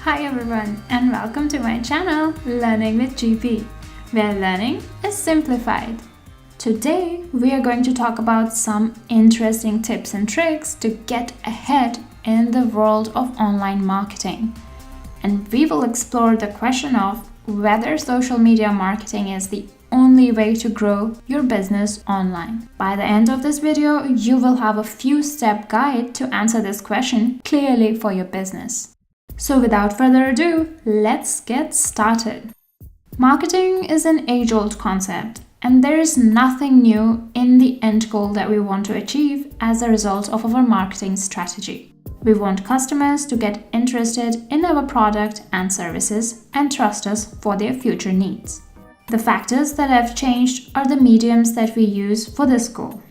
Hi everyone and welcome to my channel Learning with GP, where learning is simplified. Today we are going to talk about some interesting tips and tricks to get ahead in the world of online marketing. And we will explore the question of whether social media marketing is the only way to grow your business online. By the end of this video, you will have a few-step guide to answer this question clearly for your business. So without further ado, let's get started. Marketing is an age-old concept, and there is nothing new in the end goal that we want to achieve as a result of our marketing strategy. We want customers to get interested in our product and services and trust us for their future needs. The factors that have changed are the mediums that we use for this goal.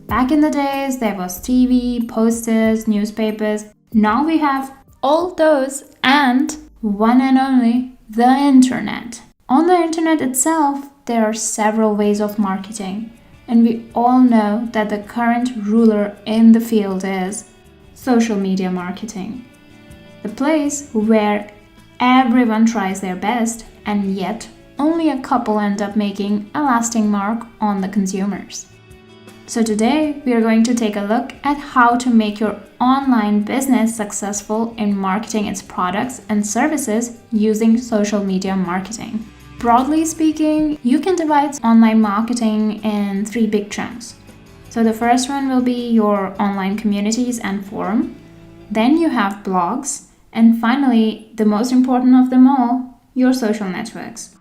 Back in the days, there was TV, posters, newspapers. Now we have all those and one and only the internet. On the internet itself, there are several ways of marketing, and we all know that the current ruler in the field is social media marketing. The place where everyone tries their best and yet only a couple end up making a lasting mark on the consumers. So today we are going to take a look at how to make your online business successful in marketing its products and services using social media marketing. Broadly speaking, you can divide online marketing in three big chunks. So the first one will be your online communities and forum. Then you have blogs. And finally, the most important of them all, your social networks.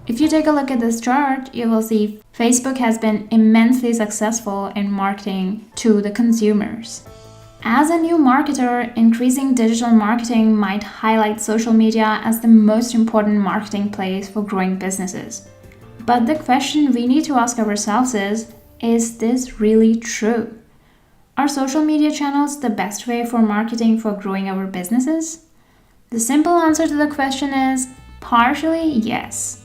If you take a look at this chart, you will see Facebook has been immensely successful in marketing to the consumers. As a new marketer, increasing digital marketing might highlight social media as the most important marketing place for growing businesses. But the question we need to ask ourselves is this really true? Are social media channels the best way for marketing for growing our businesses? The simple answer to the question is partially yes.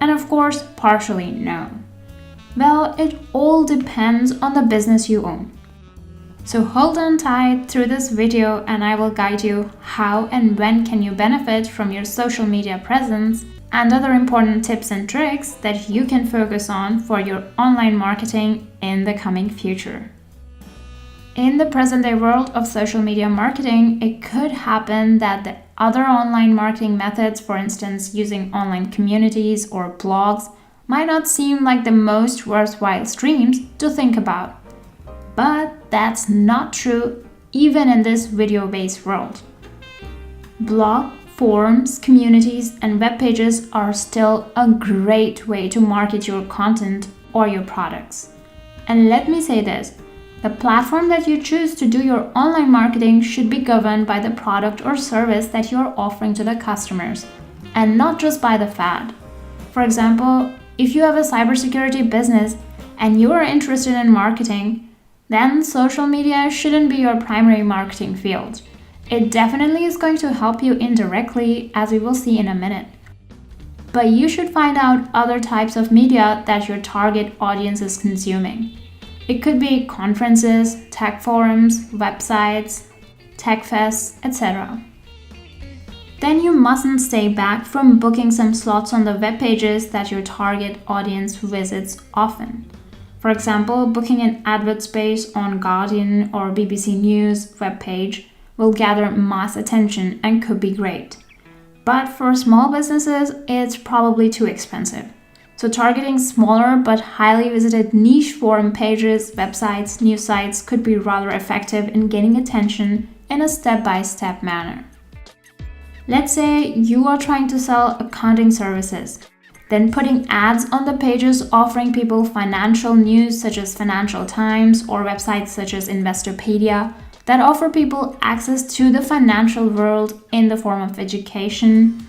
And of course, partially no. Well, it all depends on the business you own. So hold on tight through this video and I will guide you how and when can you benefit from your social media presence and other important tips and tricks that you can focus on for your online marketing in the coming future. In the present-day world of social media marketing, it could happen that the other online marketing methods, for instance, using online communities or blogs, might not seem like the most worthwhile streams to think about. But that's not true even in this video-based world. Blog, forums, communities, and web pages are still a great way to market your content or your products. And let me say this. The platform that you choose to do your online marketing should be governed by the product or service that you're offering to the customers, and not just by the fad. For example, if you have a cybersecurity business and you are interested in marketing, then social media shouldn't be your primary marketing field. It definitely is going to help you indirectly, as we will see in a minute. But you should find out other types of media that your target audience is consuming. It could be conferences, tech forums, websites, tech fests, etc. Then you mustn't stay back from booking some slots on the web pages that your target audience visits often. For example, booking an advert space on Guardian or BBC News webpage will gather mass attention and could be great. But for small businesses, it's probably too expensive. So targeting smaller but highly visited niche forum pages, websites, news sites could be rather effective in gaining attention in a step-by-step manner. Let's say you are trying to sell accounting services. Then putting ads on the pages offering people financial news such as Financial Times or websites such as Investopedia that offer people access to the financial world in the form of education,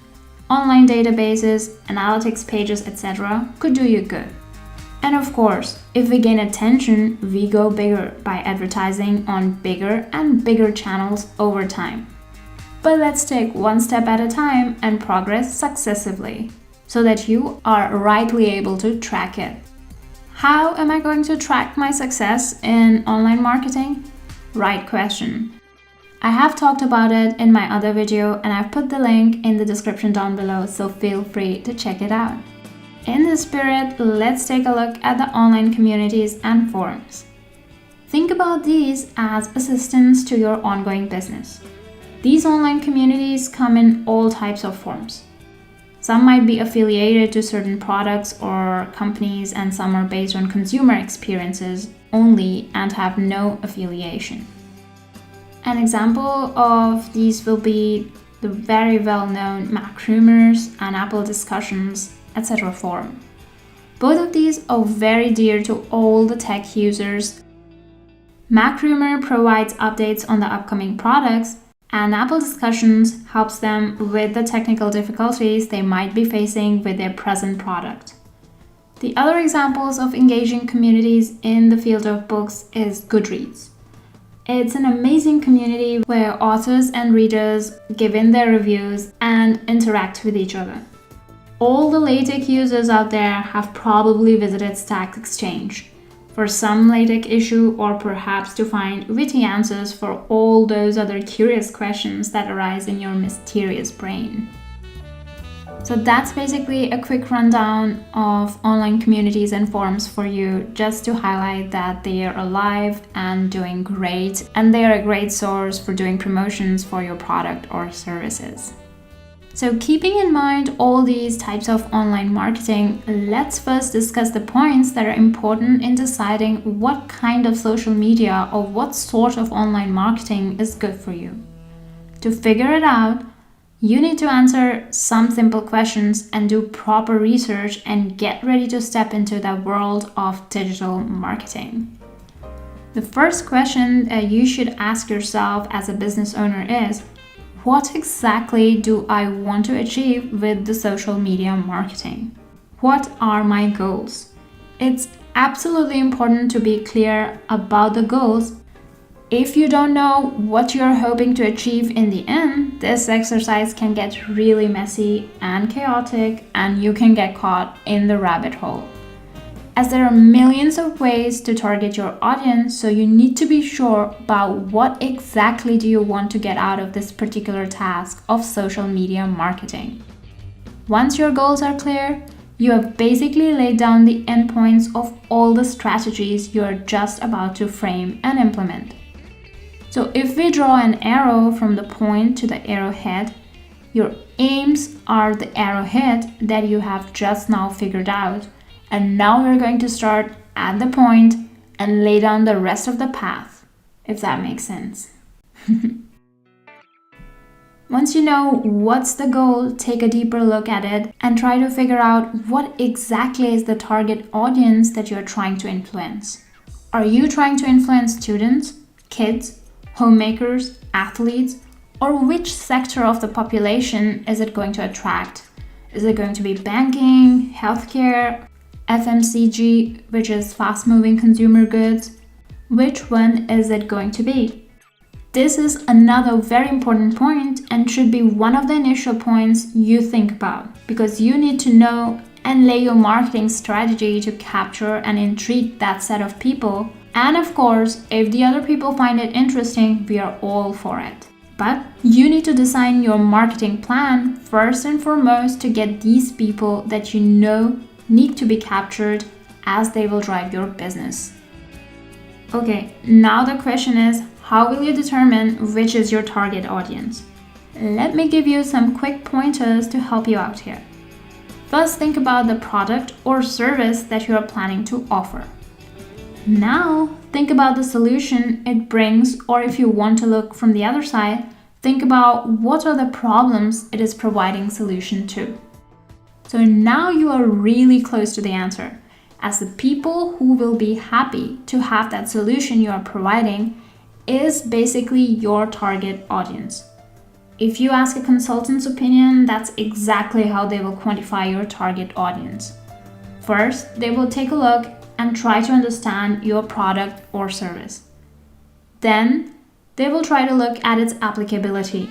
online databases, analytics pages, etc. could do you good. And of course, if we gain attention, we go bigger by advertising on bigger and bigger channels over time. But let's take one step at a time and progress successively so that you are rightly able to track it. How am I going to track my success in online marketing? Right question. I have talked about it in my other video and I've put the link in the description down below, so feel free to check it out. In this spirit, let's take a look at the online communities and forums. Think about these as assistants to your ongoing business. These online communities come in all types of forms. Some might be affiliated to certain products or companies, and some are based on consumer experiences only and have no affiliation. An example of these will be the very well-known Mac Rumors and Apple Discussions, etc. forum. Both of these are very dear to all the tech users. Mac Rumor provides updates on the upcoming products, and Apple Discussions helps them with the technical difficulties they might be facing with their present product. The other examples of engaging communities in the field of books is Goodreads. It's an amazing community where authors and readers give in their reviews and interact with each other. All the LaTeX users out there have probably visited Stack Exchange for some LaTeX issue, or perhaps to find witty answers for all those other curious questions that arise in your mysterious brain. So that's basically a quick rundown of online communities and forums for you, just to highlight that they are alive and doing great, and they are a great source for doing promotions for your product or services. So keeping in mind all these types of online marketing, let's first discuss the points that are important in deciding what kind of social media or what sort of online marketing is good for you. To figure it out, you need to answer some simple questions and do proper research and get ready to step into the world of digital marketing. The first question you should ask yourself as a business owner is, what exactly do I want to achieve with the social media marketing? What are my goals? It's absolutely important to be clear about the goals. If you don't know what you're hoping to achieve in the end, this exercise can get really messy and chaotic, and you can get caught in the rabbit hole. As there are millions of ways to target your audience, so you need to be sure about what exactly do you want to get out of this particular task of social media marketing. Once your goals are clear, you have basically laid down the endpoints of all the strategies you are just about to frame and implement. So if we draw an arrow from the point to the arrowhead, your aims are the arrowhead that you have just now figured out. And now we're going to start at the point and lay down the rest of the path, if that makes sense. Once you know what's the goal, take a deeper look at it and try to figure out what exactly is the target audience that you're trying to influence. Are you trying to influence students, kids, homemakers, athletes, or which sector of the population is it going to attract? Is it going to be banking, healthcare, FMCG, which is fast-moving consumer goods? Which one is it going to be? This is another very important point and should be one of the initial points you think about, because you need to know and lay your marketing strategy to capture and intrigue that set of people. And of course, if the other people find it interesting, we are all for it. But you need to design your marketing plan first and foremost to get these people that you know need to be captured, as they will drive your business. Okay, now the question is, how will you determine which is your target audience? Let me give you some quick pointers to help you out here. First, think about the product or service that you are planning to offer. Now, think about the solution it brings, or if you want to look from the other side, think about what are the problems it is providing solution to. So now you are really close to the answer, as the people who will be happy to have that solution you are providing is basically your target audience. If you ask a consultant's opinion, that's exactly how they will quantify your target audience. First, they will take a look and try to understand your product or service. Then, they will try to look at its applicability.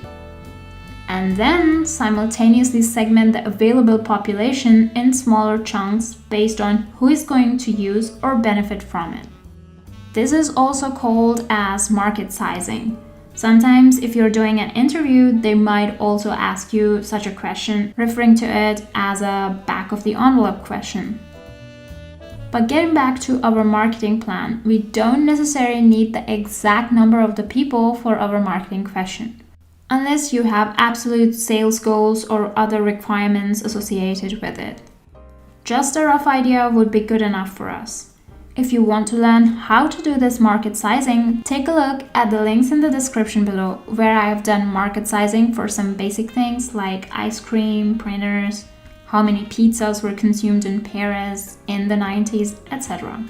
And then simultaneously segment the available population in smaller chunks based on who is going to use or benefit from it. This is also called as market sizing. Sometimes if you're doing an interview, they might also ask you such a question, referring to it as a back of the envelope question. But getting back to our marketing plan, we don't necessarily need the exact number of the people for our marketing question, unless you have absolute sales goals or other requirements associated with it. Just a rough idea would be good enough for us. If you want to learn how to do this market sizing, take a look at the links in the description below, where I have done market sizing for some basic things like ice cream, printers, how many pizzas were consumed in Paris in the 90s, etc.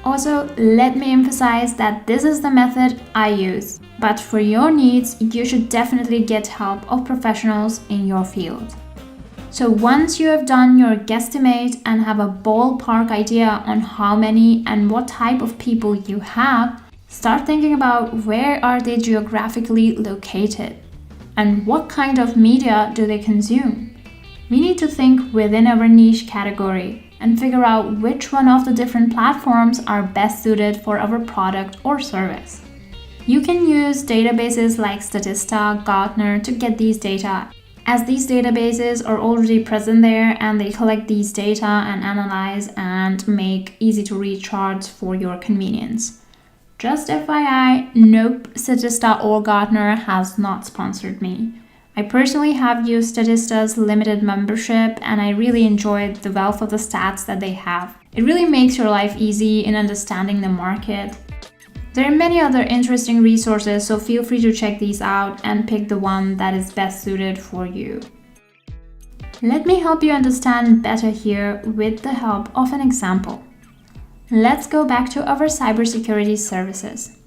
Also, let me emphasize that this is the method I use, but for your needs, you should definitely get help of professionals in your field. So once you have done your guesstimate and have a ballpark idea on how many and what type of people you have, start thinking about where are they geographically located and what kind of media do they consume. We need to think within our niche category and figure out which one of the different platforms are best suited for our product or service. You can use databases like Statista, Gartner to get these data, as these databases are already present there and they collect these data and analyze and make easy to read charts for your convenience. Just FYI, nope, Statista or Gartner has not sponsored me. I personally have used Statista's limited membership and I really enjoyed the wealth of the stats that they have. It really makes your life easy in understanding the market. There are many other interesting resources, so feel free to check these out and pick the one that is best suited for you. Let me help you understand better here with the help of an example. Let's go back to our cybersecurity services.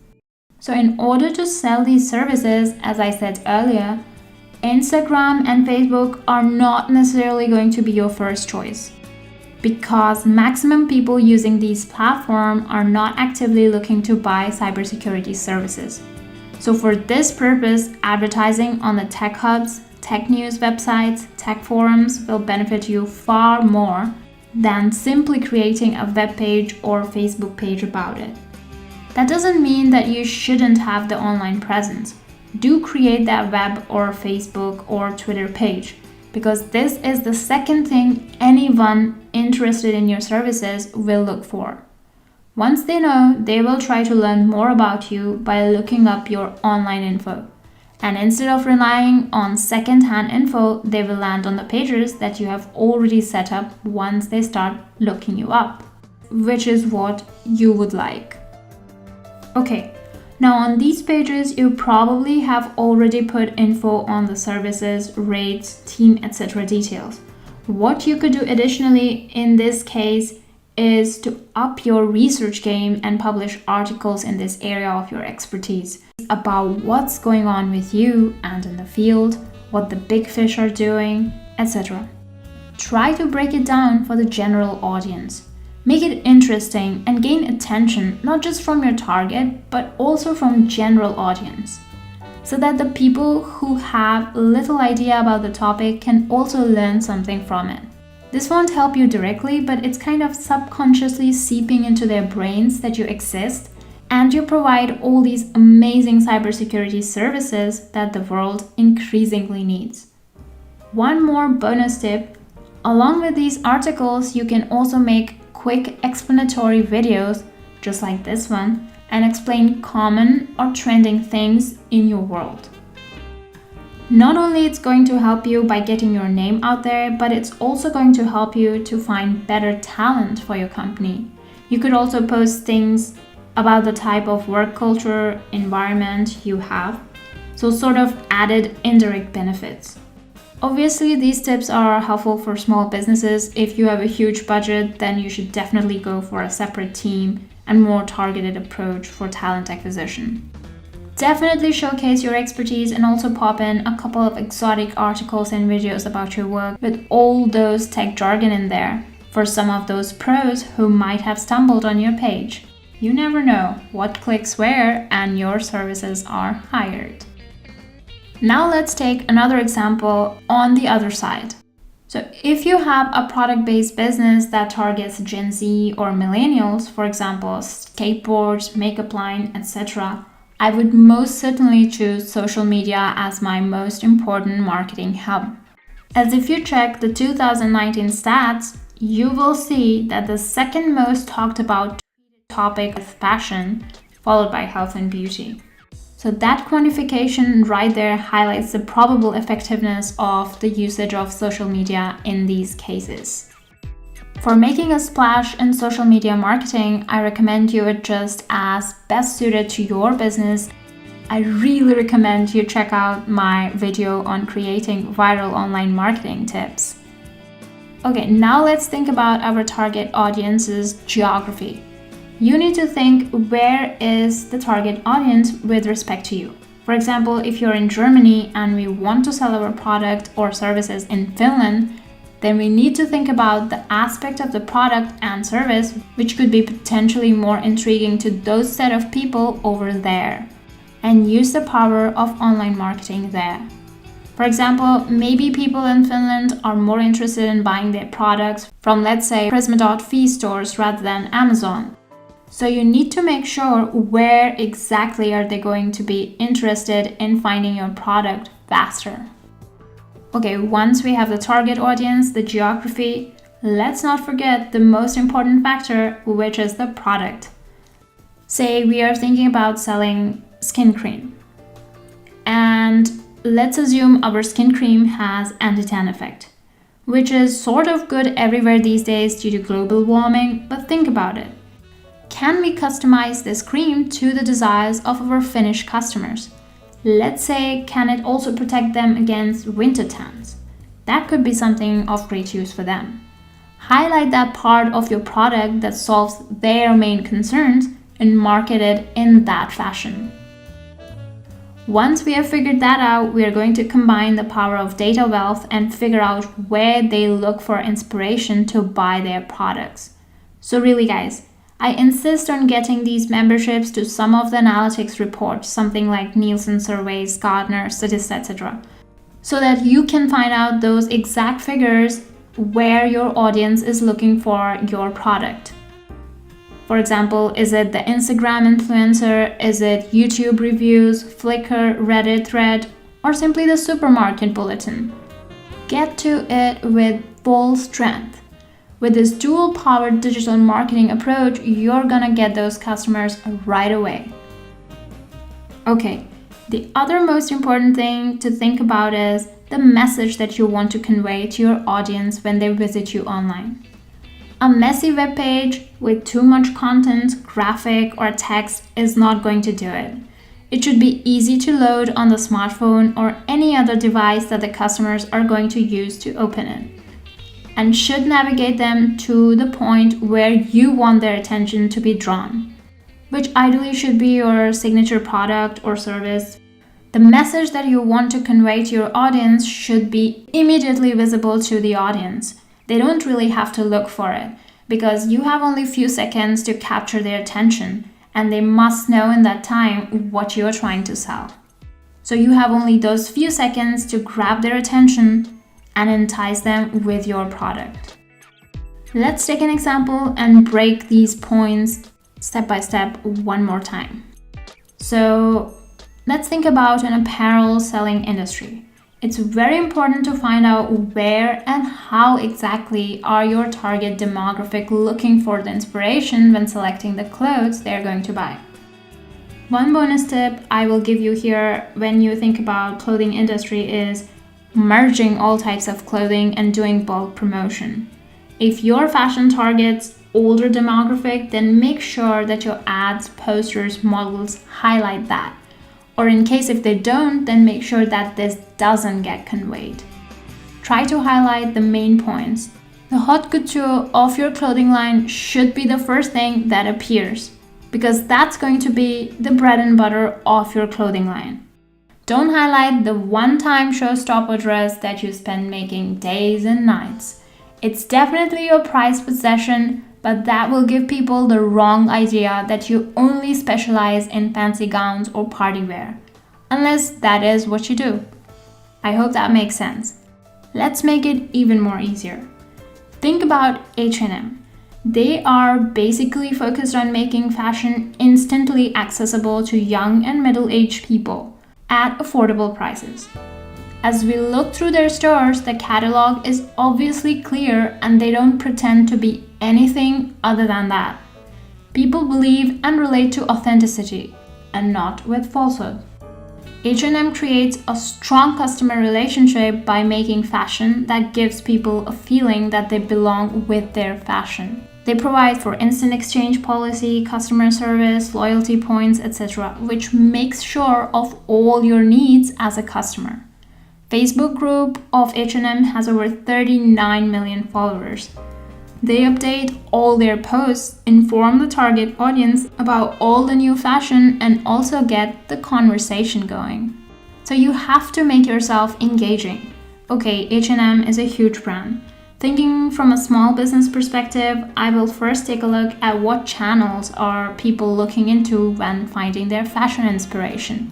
So in order to sell these services, as I said earlier, Instagram and Facebook are not necessarily going to be your first choice, because maximum people using these platforms are not actively looking to buy cybersecurity services. So for this purpose, advertising on the tech hubs, tech news websites, tech forums will benefit you far more than simply creating a web page or Facebook page about it. That doesn't mean that you shouldn't have the online presence. Do create that web or Facebook or Twitter page, because this is the second thing anyone interested in your services will look for. Once they know, they will try to learn more about you by looking up your online info. And instead of relying on second-hand info, they will land on the pages that you have already set up once they start looking you up, which is what you would like. Okay, now on these pages, you probably have already put info on the services, rates, team, etc. details. What you could do additionally in this case is to up your research game and publish articles in this area of your expertise about what's going on with you and in the field, what the big fish are doing, etc. Try to break it down for the general audience. Make it interesting and gain attention not just from your target, but also from general audience, so that the people who have little idea about the topic can also learn something from it. This won't help you directly, but it's kind of subconsciously seeping into their brains that you exist and you provide all these amazing cybersecurity services that the world increasingly needs. One more bonus tip: along with these articles, you can also make quick explanatory videos, just like this one, and explain common or trending things in your world. Not only it's going to help you by getting your name out there, but it's also going to help you to find better talent for your company. You could also post things about the type of work culture, environment you have, so sort of added indirect benefits. Obviously, these tips are helpful for small businesses. If you have a huge budget, then you should definitely go for a separate team and more targeted approach for talent acquisition. Definitely showcase your expertise and also pop in a couple of exotic articles and videos about your work with all those tech jargon in there for some of those pros who might have stumbled on your page. You never know what clicks where and your services are hired. Now let's take another example on the other side. So if you have a product-based business that targets Gen Z or millennials, for example, skateboards, makeup line, etc., I would most certainly choose social media as my most important marketing hub. As if you check the 2019 stats, you will see that the second most talked about topic is fashion, followed by health and beauty. So that quantification right there highlights the probable effectiveness of the usage of social media in these cases. For making a splash in social media marketing, I recommend you adjust as best suited to your business. I really recommend you check out my video on creating viral online marketing tips. Okay, now let's think about our target audience's geography. You need to think, where is the target audience with respect to you? For example, if you're in Germany and we want to sell our product or services in Finland, then we need to think about the aspect of the product and service which could be potentially more intriguing to those set of people over there, and use the power of online marketing there. For example, maybe people in Finland are more interested in buying their products from, let's say, Prisma.fi stores rather than Amazon. So you need to make sure where exactly are they going to be interested in finding your product faster. Okay, once we have the target audience, the geography, let's not forget the most important factor, which is the product. Say we are thinking about selling skin cream. And let's assume our skin cream has anti-tan effect, which is sort of good everywhere these days due to global warming, but think about it. Can we customize this cream to the desires of our Finnish customers? Let's say, can it also protect them against winter tans? That could be something of great use for them. Highlight that part of your product that solves their main concerns and market it in that fashion. Once we have figured that out, we are going to combine the power of data wealth and figure out where they look for inspiration to buy their products. So really guys, I insist on getting these memberships to some of the analytics reports, something like Nielsen surveys, Gartner, Statista, etc., so that you can find out those exact figures where your audience is looking for your product. For example, is it the Instagram influencer, is it YouTube reviews, Flickr, Reddit thread, or simply the supermarket bulletin? Get to it with full strength. With this dual-powered digital marketing approach, you're gonna get those customers right away. Okay, the other most important thing to think about is the message that you want to convey to your audience when they visit you online. A messy web page with too much content, graphic, or text is not going to do it. It should be easy to load on the smartphone or any other device that the customers are going to use to open it, and should navigate them to the point where you want their attention to be drawn, which ideally should be your signature product or service. The message that you want to convey to your audience should be immediately visible to the audience. They don't really have to look for it, because you have only a few seconds to capture their attention, and they must know in that time what you're trying to sell. So you have only those few seconds to grab their attention and entice them with your product. Let's take an example and break these points step by step one more time. So let's think about an apparel selling industry. It's very important to find out where and how exactly are your target demographic looking for the inspiration when selecting the clothes they're going to buy. One bonus tip I will give you here when you think about clothing industry is merging all types of clothing and doing bulk promotion. If your fashion targets older demographic, then make sure that your ads, posters, models highlight that. Or in case if they don't, then make sure that this doesn't get conveyed. Try to highlight the main points. The haute couture of your clothing line should be the first thing that appears, because that's going to be the bread and butter of your clothing line. Don't highlight the one-time showstopper dress that you spend making days and nights. It's definitely your prized possession, but that will give people the wrong idea that you only specialize in fancy gowns or party wear, unless that is what you do. I hope that makes sense. Let's make it even more easier. Think about H&M. They are basically focused on making fashion instantly accessible to young and middle-aged people at affordable prices. As we look through their stores, the catalog is obviously clear and they don't pretend to be anything other than that. People believe and relate to authenticity and not with falsehood. H&M creates a strong customer relationship by making fashion that gives people a feeling that they belong with their fashion. They provide for instant exchange policy, customer service, loyalty points, etc., which makes sure of all your needs as a customer. Facebook group of H&M has over 39 million followers. They update all their posts, inform the target audience about all the new fashion, and also get the conversation going. So you have to make yourself engaging. Okay, H&M is a huge brand. Thinking from a small business perspective, I will first take a look at what channels are people looking into when finding their fashion inspiration.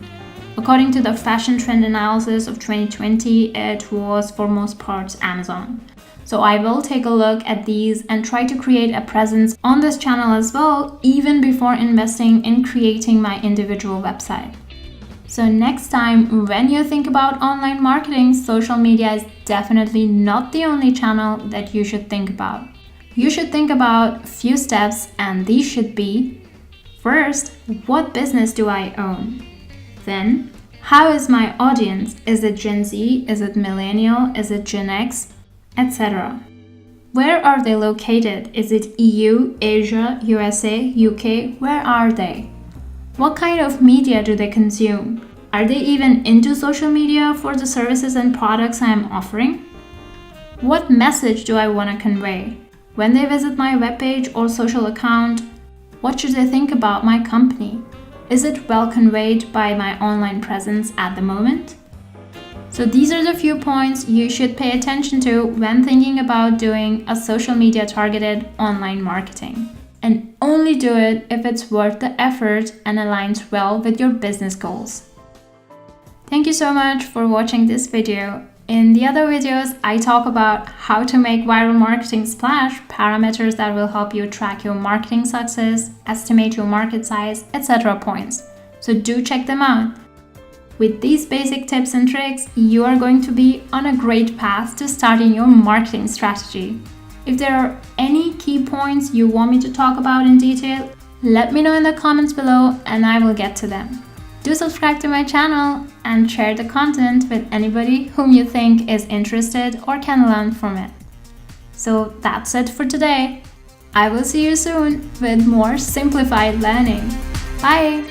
According to the fashion trend analysis of 2020, it was for most parts Amazon. So I will take a look at these and try to create a presence on this channel as well, even before investing in creating my individual website. So next time, when you think about online marketing, social media is definitely not the only channel that you should think about. You should think about a few steps, and these should be: first, what business do I own? Then, how is my audience? Is it Gen Z? Is it Millennial? Is it Gen X? Etc. Where are they located? Is it EU, Asia, USA, UK? Where are they? What kind of media do they consume? Are they even into social media for the services and products I am offering? What message do I want to convey? When they visit my webpage or social account, what should they think about my company? Is it well conveyed by my online presence at the moment? So these are the few points you should pay attention to when thinking about doing a social media targeted online marketing. And only do it if it's worth the effort and aligns well with your business goals. Thank you so much for watching this video. In the other videos, I talk about how to make viral marketing splash, parameters that will help you track your marketing success, estimate your market size, etc. points. So do check them out. With these basic tips and tricks, you are going to be on a great path to starting your marketing strategy. If there are any key points you want me to talk about in detail, let me know in the comments below and I will get to them. Do subscribe to my channel and share the content with anybody whom you think is interested or can learn from it. So that's it for today. I will see you soon with more simplified learning. Bye!